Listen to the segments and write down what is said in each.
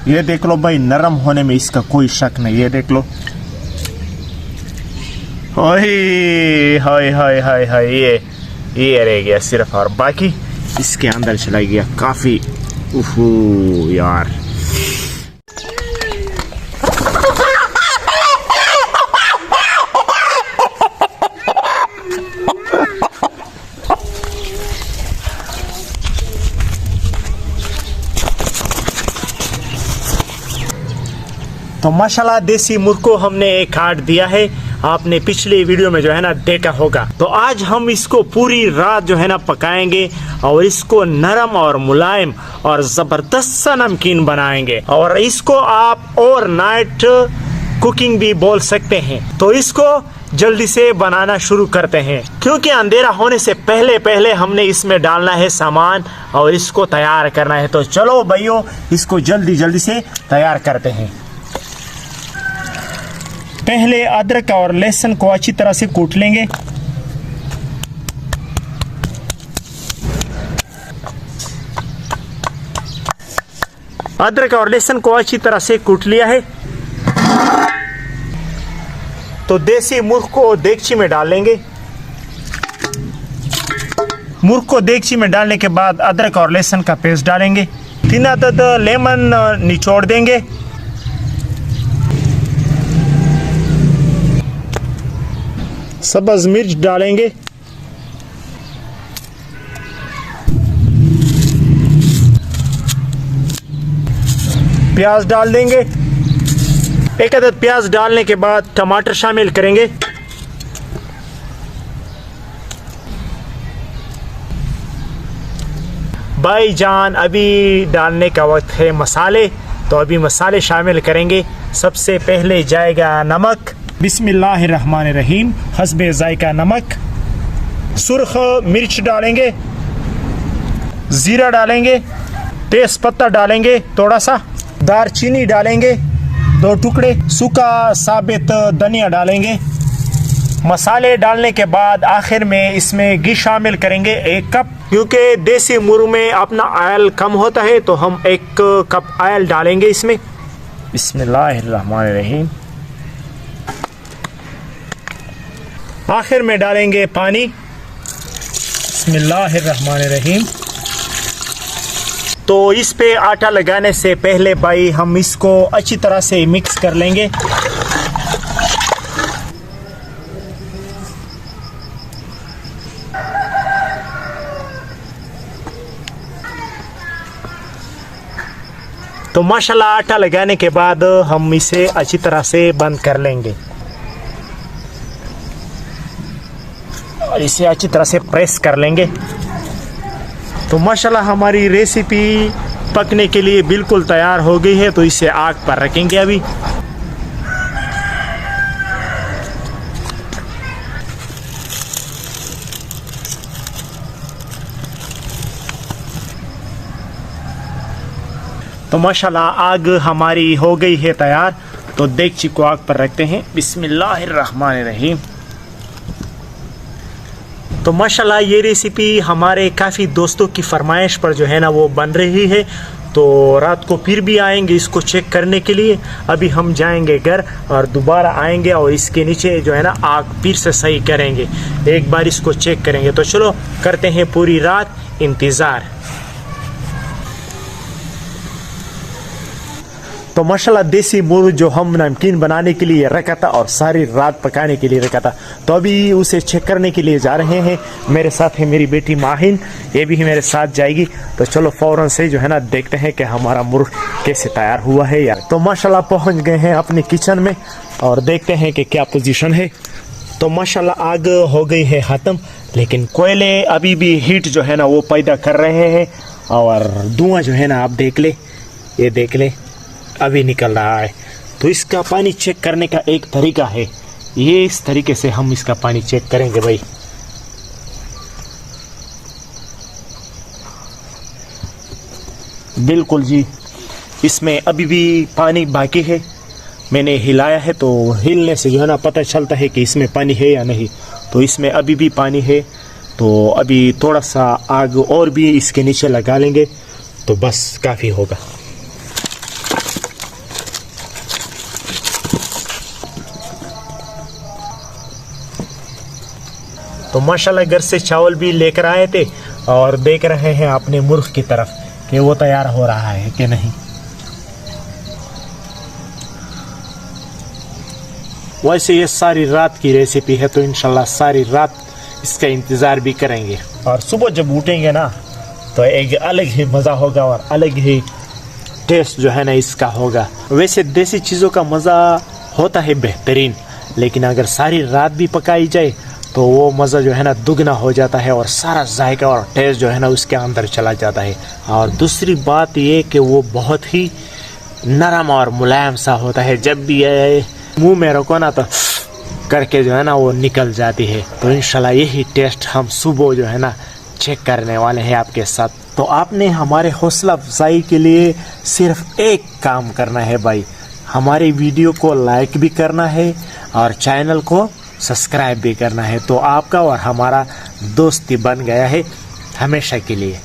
ये देख लो भाई, नरम होने में इसका कोई शक नहीं। ये देख लो, ओए हाय हाय हाय हाय, ये रह गया सिर्फ, और बाकी इसके अंदर चला गया काफी। उफू यार, तो माशाल्लाह देसी मुर्ग को हमने एक काट दिया है। आपने पिछले वीडियो में जो है ना देखा होगा। तो आज हम इसको पूरी रात जो है ना पकाएंगे और इसको नरम और मुलायम और जबरदस्त सा नमकीन बनाएंगे, और इसको आप ओवरनाइट कुकिंग भी बोल सकते हैं। तो इसको जल्दी से बनाना शुरू करते हैं, क्योंकि अंधेरा होने से पहले पहले हमने इसमें डालना है सामान और इसको तैयार करना है। तो चलो भाइयों, इसको जल्दी जल्दी से तैयार करते हैं। पहले अदरक और लहसुन को अच्छी तरह से कूट लेंगे। अदरक और लहसुन को अच्छी तरह से कूट लिया है। तो देसी मुर्ग को देगची में डाल लेंगे। मुर्ग को देगची में डालने के बाद अदरक और लहसुन का पेस्ट डालेंगे। 3 अदद लेमन निचोड़ देंगे। सब्ज मिर्च डालेंगे। प्याज डाल देंगे। 1 अदद प्याज डालने के बाद टमाटर शामिल करेंगे। भाईजान, अभी डालने का वक्त है मसाले, तो अभी मसाले शामिल करेंगे। सबसे पहले जाएगा नमक। बिस्मिल्लाहिर्रहमानिर्रहीम। हस्बे जायका नमक। सुर्ख मिर्च डालेंगे। जीरा डालेंगे। तेज पत्ता डालेंगे थोड़ा सा। दारचीनी डालेंगे 2 टुकड़े। सूखा साबित धनिया डालेंगे। मसाले डालने के बाद आखिर में इसमें घी शामिल करेंगे 1 कप, क्योंकि देसी मुर्ग में अपना ऑयल कम होता है, तो हम 1 कप ऑयल डालेंगे इसमें। बिस्मिल्लाहिर्रहमानिर्रहीम। आखिर में डालेंगे पानी। बिस्मिल्लाहिर्रहमानिर्रहीम। तो इस पे आटा लगाने से पहले भाई हम इसको अच्छी तरह से मिक्स कर लेंगे। तो माशाल्लाह आटा लगाने के बाद हम इसे अच्छी तरह से बंद कर लेंगे और इसे अच्छी तरह से प्रेस कर लेंगे। तो माशाल्लाह हमारी रेसिपी पकने के लिए बिल्कुल तैयार हो गई है। तो इसे आग पर रखेंगे अभी। तो माशाल्लाह आग हमारी हो गई है तैयार। तो देगची को आग पर रखते हैं। बिस्मिल्लाहिर्रहमानिर्रहीम। तो माशाल्लाह ये रेसिपी हमारे काफ़ी दोस्तों की फरमाइश पर जो है ना वो बन रही है। तो रात को फिर भी आएंगे इसको चेक करने के लिए। अभी हम जाएंगे घर और दोबारा आएंगे और इसके नीचे जो है ना आग फिर से सही करेंगे, एक बार इसको चेक करेंगे। तो चलो करते हैं पूरी रात इंतज़ार। तो माशाल्लाह देसी मुर्ग जो हम नमकीन बनाने के लिए रखा था और सारी रात पकाने के लिए रखा था, तो अभी उसे चेक करने के लिए जा रहे हैं। मेरे साथ है मेरी बेटी माहिन, ये भी मेरे साथ जाएगी। तो चलो फौरन से जो है ना देखते हैं कि हमारा मुर्ग कैसे तैयार हुआ है यार। तो माशाल्लाह पहुंच गए हैं अपने किचन में और देखते हैं कि क्या पोजीशन है। तो माशाल्लाह आग हो गई है ख़त्म, लेकिन कोयले अभी भी हीट जो है ना वो पैदा कर रहे हैं और धुआं जो है ना आप देख ले, ये देख ले अभी निकल रहा है। तो इसका पानी चेक करने का एक तरीका है, ये इस तरीके से हम इसका पानी चेक करेंगे भाई। बिल्कुल जी, इसमें अभी भी पानी बाकी है। मैंने हिलाया है तो हिलने से जो है ना पता चलता है कि इसमें पानी है या नहीं। तो इसमें अभी भी पानी है। तो अभी थोड़ा सा आग और भी इसके नीचे लगा लेंगे तो बस काफ़ी होगा। तो माशाल्लाह घर से चावल भी लेकर आए थे और देख रहे हैं अपने मुर्ग की तरफ कि वो तैयार हो रहा है कि नहीं। वैसे ये सारी रात की रेसिपी है तो इंशाल्लाह सारी रात इसका इंतज़ार भी करेंगे और सुबह जब उठेंगे ना तो एक अलग ही मज़ा होगा और अलग ही टेस्ट जो है ना इसका होगा। वैसे देसी चीज़ों का मज़ा होता है बेहतरीन, लेकिन अगर सारी रात भी पकाई जाए तो वो मज़ा जो है ना दुगना हो जाता है और सारा जायका और टेस्ट जो है ना उसके अंदर चला जाता है। और दूसरी बात ये कि वो बहुत ही नरम और मुलायम सा होता है, जब भी ये मुंह में रखो ना तो करके जो है ना वो निकल जाती है। तो इंशाल्लाह यही टेस्ट हम सुबह जो है ना चेक करने वाले हैं आपके साथ। तो आपने हमारे हौसला अफजाई के लिए सिर्फ एक काम करना है भाई, हमारे वीडियो को लाइक भी करना है और चैनल को सब्सक्राइब भी करना है। तो आपका और हमारा दोस्ती बन गया है हमेशा के लिए।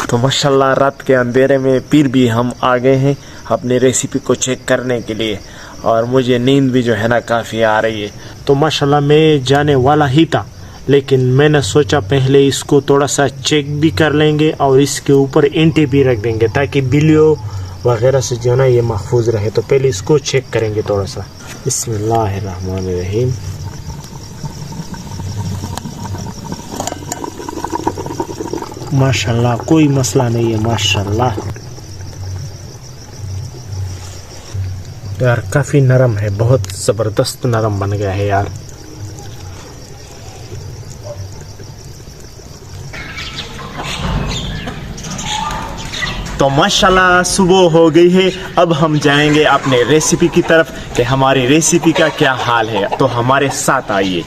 तो माशाल्लाह रात के अंधेरे में फिर भी हम आ गए हैं अपनी रेसिपी को चेक करने के लिए और मुझे नींद भी जो है ना काफ़ी आ रही है। तो माशाल्लाह मैं जाने वाला ही था, लेकिन मैंने सोचा पहले इसको थोड़ा सा चेक भी कर लेंगे और इसके ऊपर ईंटें भी रख देंगे ताकि बिल्लियों वगैरह से जो है ना ये महफूज रहे। तो पहले इसको चेक करेंगे थोड़ा सा। बिस्मिल्लाहिर्रहमानिर्रहीम। माशाल्लाह कोई मसला नहीं है माशाल्लाह। यार काफ़ी नरम है, बहुत ज़बरदस्त नरम बन गया है यार। तो माशाल्लाह सुबह हो गई है, अब हम जाएंगे अपने रेसिपी की तरफ कि हमारी रेसिपी का क्या हाल है। तो हमारे साथ आइए।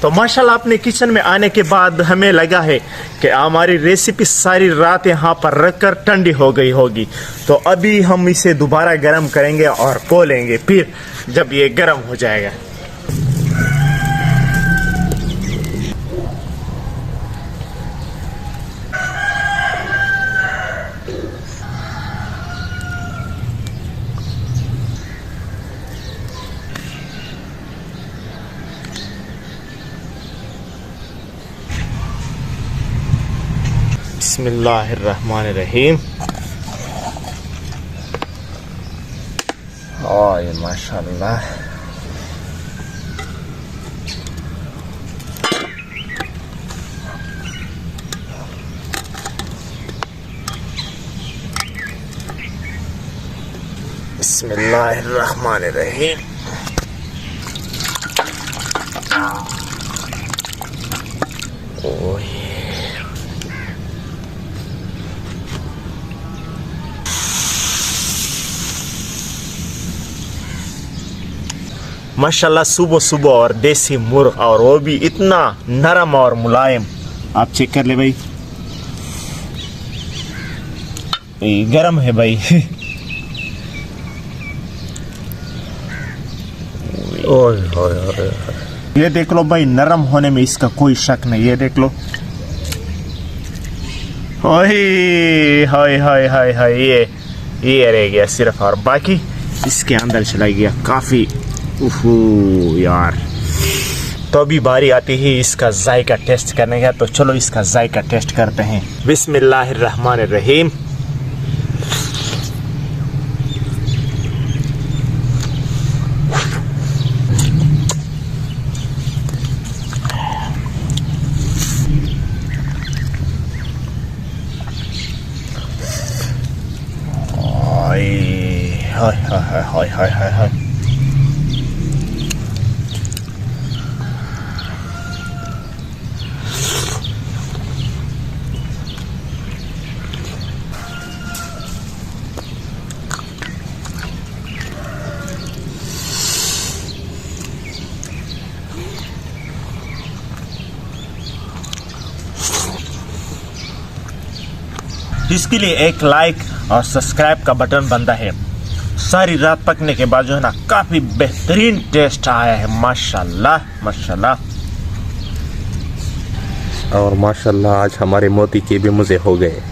तो माशाल्लाह अपने किचन में आने के बाद हमें लगा है कि हमारी रेसिपी सारी रात यहाँ पर रखकर ठंडी हो गई होगी। तो अभी हम इसे दोबारा गर्म करेंगे और खोलेंगे फिर जब ये गर्म हो जाएगा। बिस्मिल्लाहिर्रहमानिर्रहीम। ओए माशाल्लाह। बिस्मिल्लाहिर्रहमानिर्रहीम। ओए माशाल्लाह सुबह सुबह और देसी मुर्ग और वो भी इतना नरम और मुलायम। आप चेक कर ले भाई, गरम है भाई। ओए ये देख लो भाई, नरम होने में इसका कोई शक नहीं। ये देख लो, ओए हाय हाय हाय हाय, ये रह गया सिर्फ और बाकी इसके अंदर चला गया काफ़ी। यार तो अभी बारी आती है इसका जायका टेस्ट करने का। तो चलो इसका जायका टेस्ट करते हैं। बिस्मिल्लाहिर्रहमानिर्रहीम। हाय हाय हाय हाय हाय हाय। इसके लिए एक लाइक और सब्सक्राइब का बटन बनता है सारी रात पकने के बाद जो है ना काफी बेहतरीन टेस्ट आया है, माशाल्लाह माशाल्लाह। और माशाल्लाह आज हमारे मोती के भी मुझे हो गए।